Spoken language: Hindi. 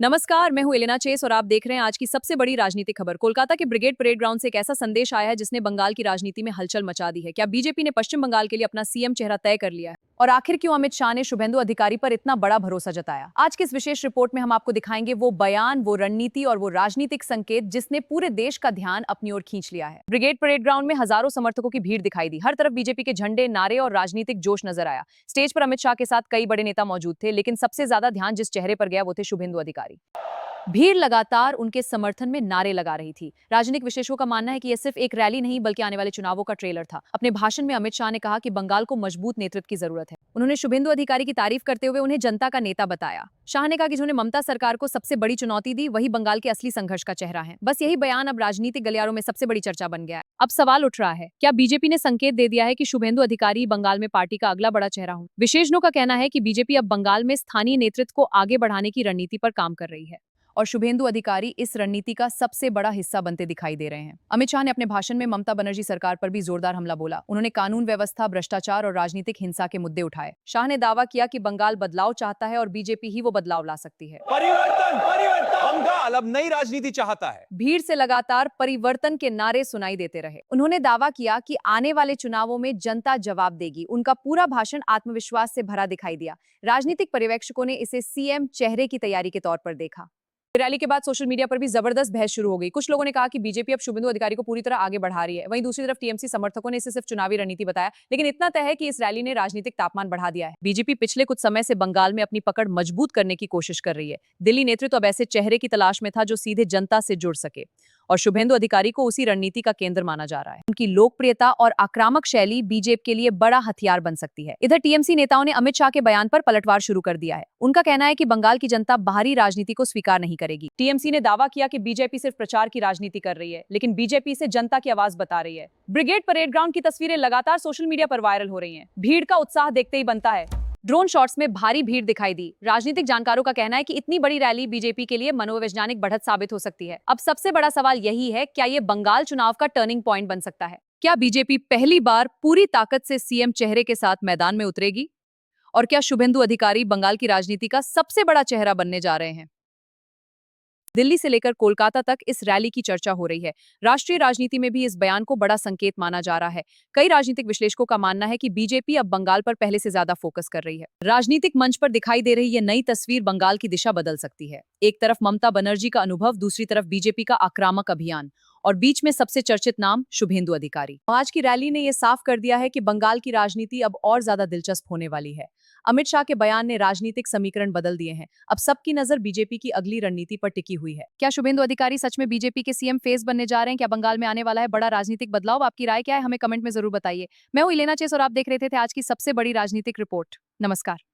नमस्कार, मैं हूं एलेना चेस और आप देख रहे हैं आज की सबसे बड़ी राजनीतिक खबर। कोलकाता के ब्रिगेड परेड ग्राउंड से एक ऐसा संदेश आया है जिसने बंगाल की राजनीति में हलचल मचा दी है। क्या बीजेपी ने पश्चिम बंगाल के लिए अपना सीएम चेहरा तय कर लिया है? और आखिर क्यों अमित शाह ने शुभेंदु अधिकारी पर इतना बड़ा भरोसा जताया? आज की इस विशेष रिपोर्ट में हम आपको दिखाएंगे वो बयान, वो रणनीति और वो राजनीतिक संकेत जिसने पूरे देश का ध्यान अपनी ओर खींच लिया है। ब्रिगेड परेड ग्राउंड में हजारों समर्थकों की भीड़ दिखाई दी। हर तरफ बीजेपी के झंडे, नारे और राजनीतिक जोश नजर आया। स्टेज पर अमित शाह के साथ कई बड़े नेता मौजूद थे, लेकिन सबसे ज्यादा ध्यान जिस चेहरे पर गया वो थे शुभेंदु अधिकारी। भीड़ लगातार उनके समर्थन में नारे लगा रही थी। राजनीतिक विश्लेषकों का मानना है कि यह सिर्फ एक रैली नहीं बल्कि आने वाले चुनावों का ट्रेलर था। अपने भाषण में अमित शाह ने कहा कि बंगाल को मजबूत नेतृत्व की जरूरत है। उन्होंने शुभेंदु अधिकारी की तारीफ करते हुए उन्हें जनता का नेता बताया। शाह ने कहा कि जिन्होंने ममता सरकार को सबसे बड़ी चुनौती दी वही बंगाल के असली संघर्ष का चेहरा है। बस यही बयान अब राजनीतिक गलियारों में सबसे बड़ी चर्चा बन गया है। अब सवाल उठ रहा है, क्या बीजेपी ने संकेत दे दिया है कि शुभेंदु अधिकारी बंगाल में पार्टी का अगला बड़ा चेहरा हो? विशेषज्ञों का कहना है कि बीजेपी अब बंगाल में स्थानीय नेतृत्व को आगे बढ़ाने की रणनीति पर काम कर रही है और शुभेंदु अधिकारी इस रणनीति का सबसे बड़ा हिस्सा बनते दिखाई दे रहे हैं। अमित शाह ने अपने भाषण में ममता बनर्जी सरकार पर भी जोरदार हमला बोला। उन्होंने कानून व्यवस्था, भ्रष्टाचार और राजनीतिक हिंसा के मुद्दे उठाए। शाह ने दावा किया कि बंगाल बदलाव चाहता है और बीजेपी ही वो बदलाव ला सकती है। परिवर्तन परिवर्तन बंगाल अब नई राजनीति चाहता है। भीड़ से लगातार परिवर्तन के नारे सुनाई देते रहे। उन्होंने दावा किया कि आने वाले चुनावों में जनता जवाब देगी। उनका पूरा भाषण आत्मविश्वास से भरा दिखाई दिया। राजनीतिक पर्यवेक्षकों ने इसे सीएम चेहरे की तैयारी के तौर पर देखा। रैली के बाद सोशल मीडिया पर भी जबरदस्त बहस शुरू हो गई। कुछ लोगों ने कहा कि बीजेपी अब शुभेंदु अधिकारी को पूरी तरह आगे बढ़ा रही है। वहीं दूसरी तरफ टीएमसी समर्थकों ने इसे सिर्फ चुनावी रणनीति बताया। लेकिन इतना तय है कि इस रैली ने राजनीतिक तापमान बढ़ा दिया है। बीजेपी पिछले कुछ समय से बंगाल में अपनी पकड़ मजबूत करने की कोशिश कर रही है। दिल्ली नेतृत्व अब ऐसे चेहरे की तलाश में था जो सीधे जनता से जुड़ सके और शुभेंदु अधिकारी को उसी रणनीति का केंद्र माना जा रहा है। उनकी लोकप्रियता और आक्रामक शैली बीजेपी के लिए बड़ा हथियार बन सकती है। इधर टीएमसी नेताओं ने अमित शाह के बयान पर पलटवार शुरू कर दिया है। उनका कहना है कि बंगाल की जनता बाहरी राजनीति को स्वीकार नहीं करेगी। टीएमसी ने दावा किया कि बीजेपी सिर्फ प्रचार की राजनीति कर रही है, लेकिन बीजेपी से जनता की आवाज बता रही है। ब्रिगेड परेड ग्राउंड की तस्वीरें लगातार सोशल मीडिया पर वायरल हो रही हैं। भीड़ का उत्साह देखते ही बनता है। ड्रोन शॉट्स में भारी भीड़ दिखाई दी। राजनीतिक जानकारों का कहना है कि इतनी बड़ी रैली बीजेपी के लिए मनोवैज्ञानिक बढ़त साबित हो सकती है। अब सबसे बड़ा सवाल यही है, क्या ये बंगाल चुनाव का टर्निंग पॉइंट बन सकता है? क्या बीजेपी पहली बार पूरी ताकत से सीएम चेहरे के साथ मैदान में उतरेगी? और क्या शुभेंदु अधिकारी बंगाल की राजनीति का सबसे बड़ा चेहरा बनने जा रहे हैं? दिल्ली से लेकर कोलकाता तक इस रैली की चर्चा हो रही है। राष्ट्रीय राजनीति में भी इस बयान को बड़ा संकेत माना जा रहा है। कई राजनीतिक विश्लेषकों का मानना है कि बीजेपी अब बंगाल पर पहले से ज्यादा फोकस कर रही है। राजनीतिक मंच पर दिखाई दे रही ये नई तस्वीर बंगाल की दिशा बदल सकती है। एक तरफ ममता बनर्जी का अनुभव, दूसरी तरफ बीजेपी का आक्रामक अभियान और बीच में सबसे चर्चित नाम शुभेंदु अधिकारी। आज की रैली ने यह साफ कर दिया है कि बंगाल की राजनीति अब और ज्यादा दिलचस्प होने वाली है। अमित शाह के बयान ने राजनीतिक समीकरण बदल दिए हैं। अब सबकी नजर बीजेपी की अगली रणनीति पर टिकी हुई है। क्या शुभेंदु अधिकारी सच में बीजेपी के सीएम फेस बनने जा रहे हैं? क्या बंगाल में आने वाला है बड़ा राजनीतिक बदलाव? आपकी राय क्या है? हमें कमेंट में जरूर बताइए। मैं हूं एलेना चेस और आप देख रहे थे आज की सबसे बड़ी राजनीतिक रिपोर्ट। नमस्कार।